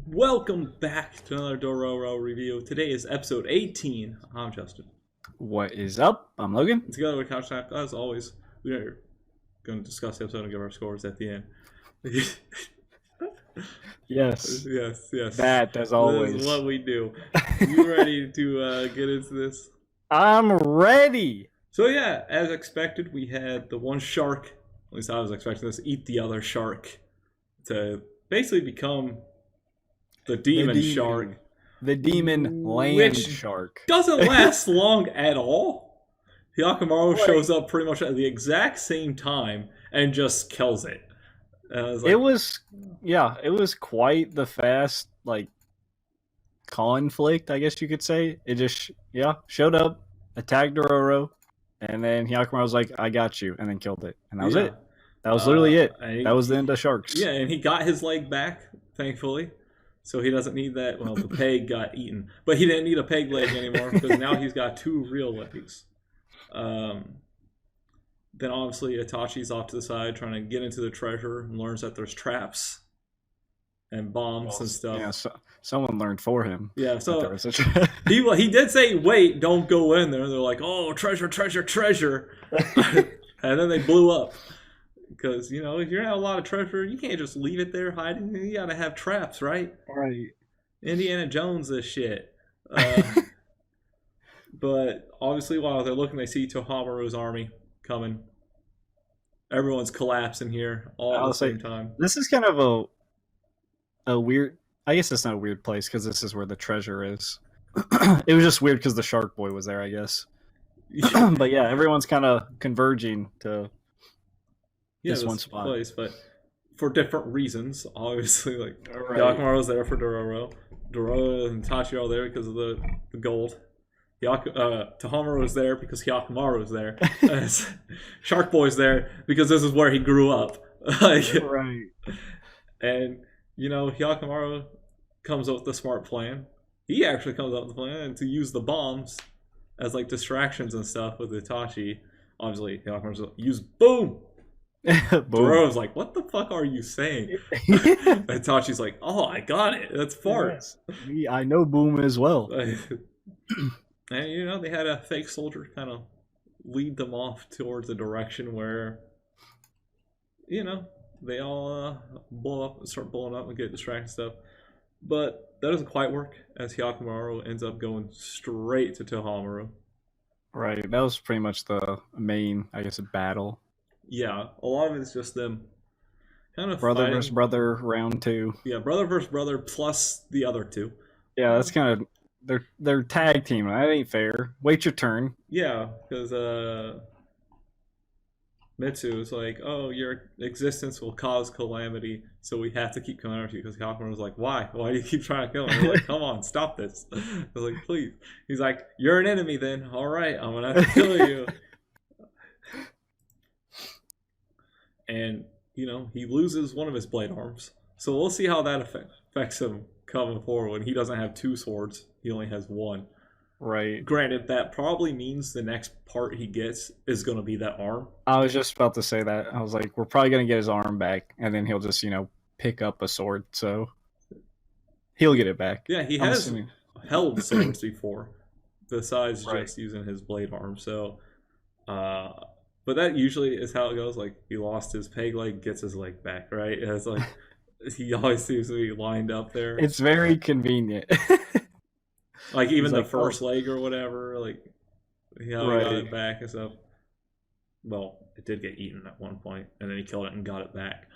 Welcome back to another Dororo review. Today is episode 18. I'm Justin. What is up? I'm Logan. Together with Couch Snack, as always, we are going to discuss the episode and give our scores at the end. Yes. Yes. That, as This always. is what we do. You ready to get into this? I'm ready. So yeah, as expected, we had the one shark, at least I was expecting this, eat the other shark to basically become the demon shark. The demon land Which shark. Doesn't last long at all. Hyakkimaru Right. shows up pretty much at the exact same time and just kills it. And I was like, it was quite the fast, conflict, I guess you could say. It just, showed up, attacked Dororo, and then Hyakumaru was like, I got you, and then killed it. And that was it. That was literally it. That was the end of Sharks. Yeah, and he got his leg back, thankfully. So he doesn't need that. Well, the peg got eaten. But he didn't need a peg leg anymore because now he's got two real legs. Then obviously Itachi's off to the side trying to get into the treasure and learns that there's traps and bombs and stuff. Yeah, someone learned for him. Yeah, so There was he did say, wait, don't go in there. They're like, oh, treasure. And then they blew up. Because, if you're gonna have a lot of treasure, you can't just leave it there hiding. You gotta have traps, right? Right. Indiana Jones this shit. But obviously, while they're looking, they see Tohamaru's army coming. Everyone's collapsing here all at the same time. This is kind of a weird. I guess it's not a weird place because this is where the treasure is. It was just weird because the Shark Boy was there, I guess. But yeah, everyone's kind of converging to this one spot. Place, but for different reasons. Obviously, like Right. Hyakkimaru's there for Dororo. Dororo and Tachi are there because of the gold. Tohamaru is there because Hyakkimaru is there. Shark Boy's there because this is where he grew up. Right. And Hyakkimaru comes up with a smart plan. He actually comes up with a plan to use the bombs as distractions and stuff with Itachi. Obviously, Hyakkimaru's like, use boom. Dororo's like, what the fuck are you saying? Itachi's like, oh, I got it. That's farts. Yes. I know boom as well. And they had a fake soldier kind of lead them off towards a direction where they all start blowing up and get distracted and stuff. But that doesn't quite work, as Hyakkimaru ends up going straight to Tohamaru. Right, that was pretty much the main, I guess, battle. Yeah, a lot of it's just them kind of brother fighting. versus brother, round 2. Yeah, brother versus brother plus the other two. Yeah, that's kind of they're tag team. That ain't fair. Wait your turn. Yeah, because Mitsu is like, oh, your existence will cause calamity, so we have to keep coming after you. Because Hyakkimaru was like, why? Why do you keep trying to kill him? They're like, come on, stop this. I was like, please. He's like, you're an enemy then. All right, I'm going to have to kill you. And, he loses one of his blade arms. So we'll see how that affects him coming forward when he doesn't have 2 swords. He only has 1. Right. Granted, that probably means the next part he gets is going to be that arm. I was just about to say that. I was like, we're probably going to get his arm back, and then he'll just, pick up a sword. So he'll get it back. Yeah, he has held swords before, besides just using his blade arm. So, but that usually is how it goes. Like, he lost his peg leg, gets his leg back, right? It's like, he always seems to be lined up there. It's very convenient. Like, even the first leg or whatever, he got it back and stuff. Well, it did get eaten at one point, and then he killed it and got it back.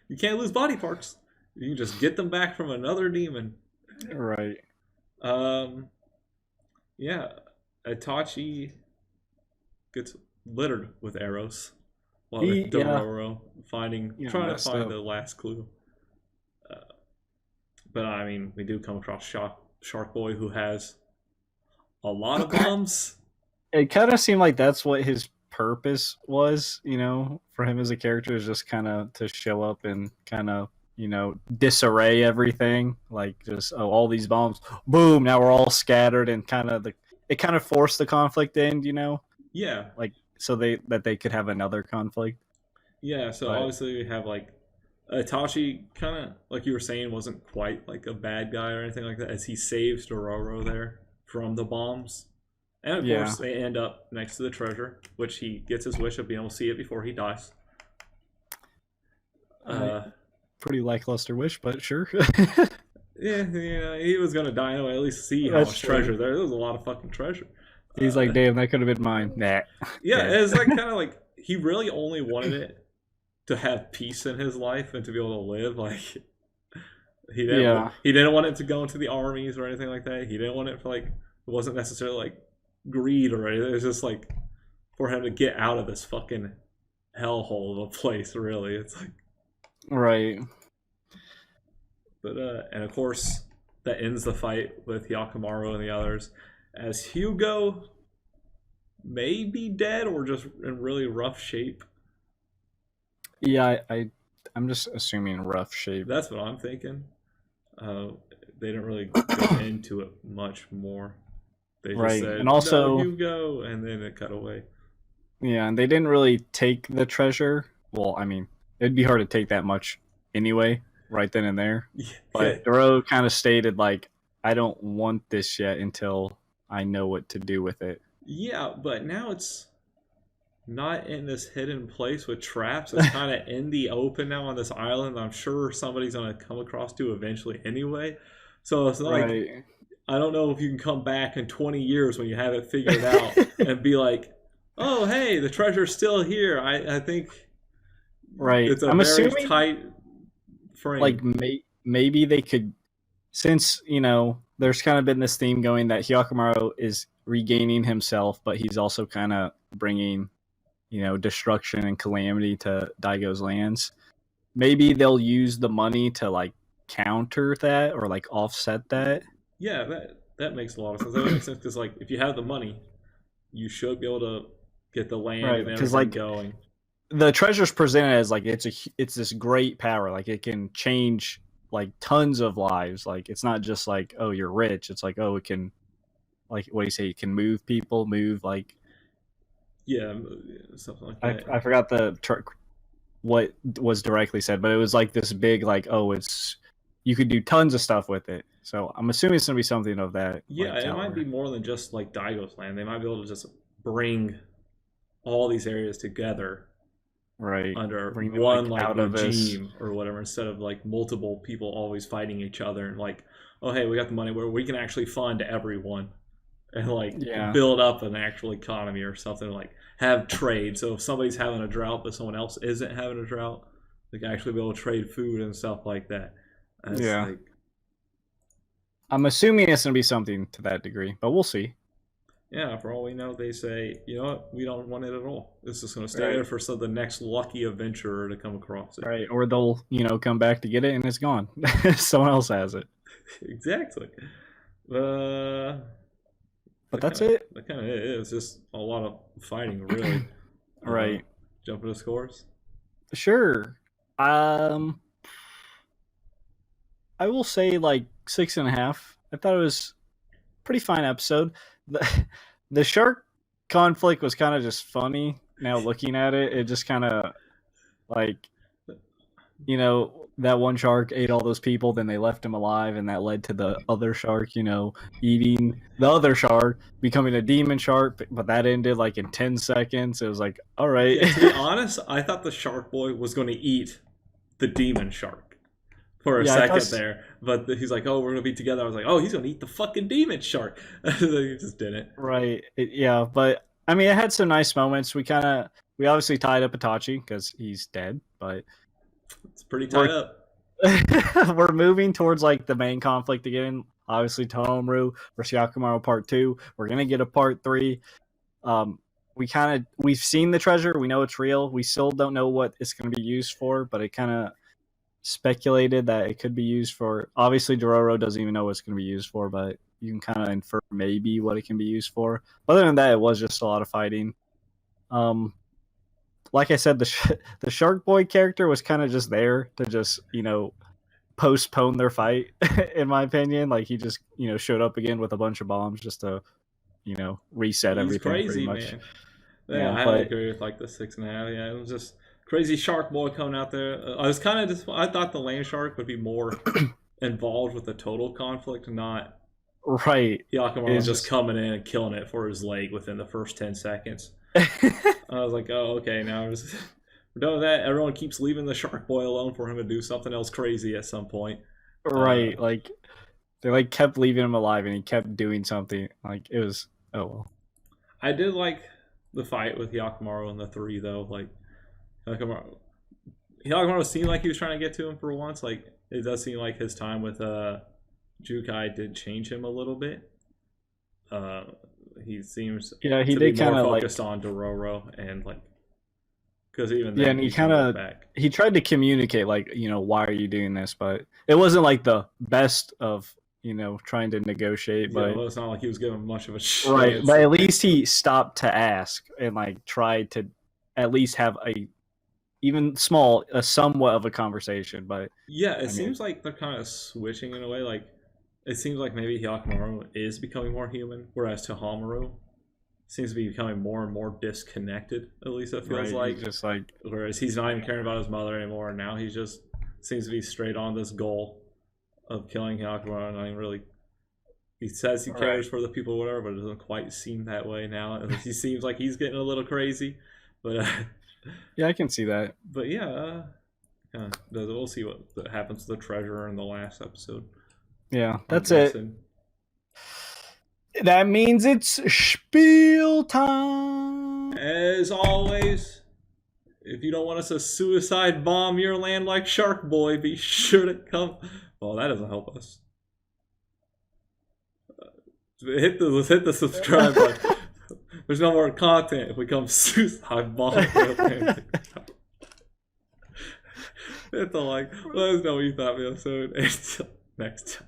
You can't lose body parts. You can just get them back from another demon. Right. Yeah. Itachi gets littered with arrows while Dororo trying to find the last clue. But I mean, we do come across Shark Boy, who has a lot of bombs. It kind of seemed like that's what his purpose was, for him as a character, is just kind of to show up and kind of, disarray everything. Like, just all these bombs, boom! Now we're all scattered, and it kind of forced the conflict end, Yeah. Like, so they could have another conflict. Yeah. So obviously we have Itachi kind of, like you were saying, wasn't quite like a bad guy or anything like that, as he saves Dororo there from the bombs. And of Yeah, course, they end up next to the treasure, which he gets his wish of being able to see it before he dies. I Uh, pretty lackluster wish, but sure. yeah, he was gonna die anyway. At least see how That's much true. treasure there. There was a lot of fucking treasure. He's like, Uh, damn, that could have been mine. Nah, yeah, dead. it's like kind of like he really only wanted it to have peace in his life and to be able to live. Like Yeah, he didn't want it to go into the armies or anything like that. He didn't want it for like, it wasn't necessarily like greed or anything. It was just like for him to get out of this fucking hellhole of a place. Really, it's like, right. but and of course that ends the fight with Yakimaru and the others, as Hugo may be dead or just in really rough shape. Yeah, I'm just assuming rough shape. That's what I'm thinking. Uh, they didn't really go into it much more. They just Right, and said, "No, also, Hugo," and then it cut away. yeah, and they didn't really take the treasure. Well, I mean, it'd be hard to take that much anyway, right then and there. Yeah, But Doro kind of stated like, I don't want this yet until I know what to do with it. yeah, but now it's not in this hidden place with traps. It's kind of in the open now on this island. I'm sure somebody's gonna come across to eventually anyway. So it's not like, Right. I don't know if you can come back in 20 years when you have it figured out and be like, "Oh, hey, the treasure's still here." I think Right. it's a I'm very assuming tight like frame. maybe they could, since there's kind of been this theme going that Hyakumaru is regaining himself, but he's also kind of bringing destruction and calamity to Daigo's lands. Maybe they'll use the money to like counter that or like offset that. Yeah, that makes a lot of sense. That would make sense because like if you have the money, you should be able to get the land Right, and because everything like going. the treasure's presented as like it's this great power, like it can change like tons of lives. Like it's not just like, oh, you're rich. It's like, oh, it can, like, what do you say, it can move people, move like, Yeah, something like I, that. I forgot what was directly said, but it was like this big like, oh, it's, you could do tons of stuff with it. So I'm assuming it's gonna be something of that Yeah, like it might be caliber. more than just like Daigo's land. They might be able to just bring all these areas together Right. under Bring them one like like out of this. regime or whatever, instead of like multiple people always fighting each other and like, oh hey, we got the money where we can actually fund everyone and like Yeah. build up an actual economy or something, like have trade. So if somebody's having a drought but someone else isn't having a drought, they can actually be able to trade food and stuff like that. And it's Yeah. like, I'm assuming it's gonna be something to that degree, but we'll see. yeah, for all we know, they say, you know what, we don't want it at all. It's just going to stay Right. there for the next lucky adventurer to come across it. Right. Or they'll, come back to get it and it's gone. Someone else has it. Exactly. Uh, But that's it. that kind of it. It's just a lot of fighting, really. Uh, Right. Jumping to scores. Sure. Um I will say like 6.5. I thought it was a pretty fine episode. The the shark conflict was kind of just funny. Now looking at it, it just kind of like, that one shark ate all those people, then they left him alive, and that led to the other shark, eating the other shark, becoming a demon shark. But that ended like in 10 seconds. It was like, all right. Yeah, to be honest, I thought the shark boy was going to eat the demon shark for a Yeah, I second thought. there, but he's like, "Oh, we're gonna be together." I was like, "Oh, he's gonna eat the fucking demon shark." He just didn't. Right. Yeah, but I mean, it had some nice moments. We obviously tied up Itachi because he's dead, but It's pretty tied we're up. we're moving towards like the main conflict again. Obviously, Tomoru versus Yakumaru Part 2. We're gonna get a Part 3. We've seen the treasure. We know it's real. We still don't know what it's gonna be used for, but it kind of speculated that it could be used for. Obviously, Dororo doesn't even know what it's gonna be used for, but you can kind of infer maybe what it can be used for. Other than that, it was just a lot of fighting. Um, like I said, the Shark Boy character was kind of just there to just postpone their fight. In my opinion, like he just showed up again with a bunch of bombs just to reset He's everything pretty crazy, much. man. Yeah, Yeah, I but agree with like the 6.5. Yeah, it was just crazy shark boy coming out there. I was kind of just I thought the land shark would be more involved with the total conflict, not Right. Yakimaru just coming in and killing it for his leg within the first 10 seconds. I was like, oh, okay, now we're done with that. Everyone keeps leaving the shark boy alone for him to do something else crazy at some point. Right, like they like kept leaving him alive, and he kept doing something. Like it was, oh well. I did like the fight with Yakimaru in the 3 though. Like Yakimaru seemed like he was trying to get to him for once. Like it does seem like his time with Jukai did change him a little bit. He seems He to did be more kind of focused on Dororo and like because even and he kind of he tried to communicate like why are you doing this, but it wasn't like the best of trying to negotiate. But well, it's not like he was giving much of a shit. Right, but at least he stopped to ask and like tried to at least have a somewhat of a conversation. But yeah, it seems like they're kind of switching in a way. Like it seems like maybe Hyakumaru is becoming more human, whereas Tohamaru seems to be becoming more and more disconnected. At least it feels like. Just like whereas he's not even caring about his mother anymore, and now he just seems to be straight on this goal of killing Hyakumaru. And I mean, really, he says he cares for the people, or whatever, but it doesn't quite seem that way now. He seems like he's getting a little crazy, but yeah, I can see that. But yeah, we'll see what happens to the treasure in the last episode. Yeah, that's it. That means it's spiel time. As always, if you don't want us to suicide bomb your land like Shark Boy, be sure to come. Well, that doesn't help us. Let's hit the subscribe button. There's no more content if we come suicide bomb your land. Hit the like. Let us know what you thought of the episode. Until next time.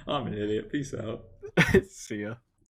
I'm an idiot. Peace out. See ya.